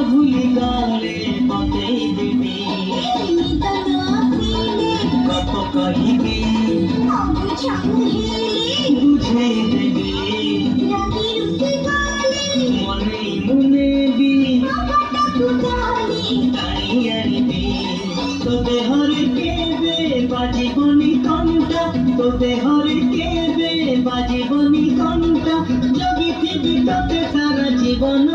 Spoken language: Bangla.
ভুলি গালে পথে দিবি কত কহিবি বুঝে দেবি মনে মনে বি তাই আনিবি তোতে হরে কেবে বাজিবনি কণ্ঠা তোতে হরে কেবে বাজিবনি কণ্ঠা জগিথিবি তোতে সারা জীবন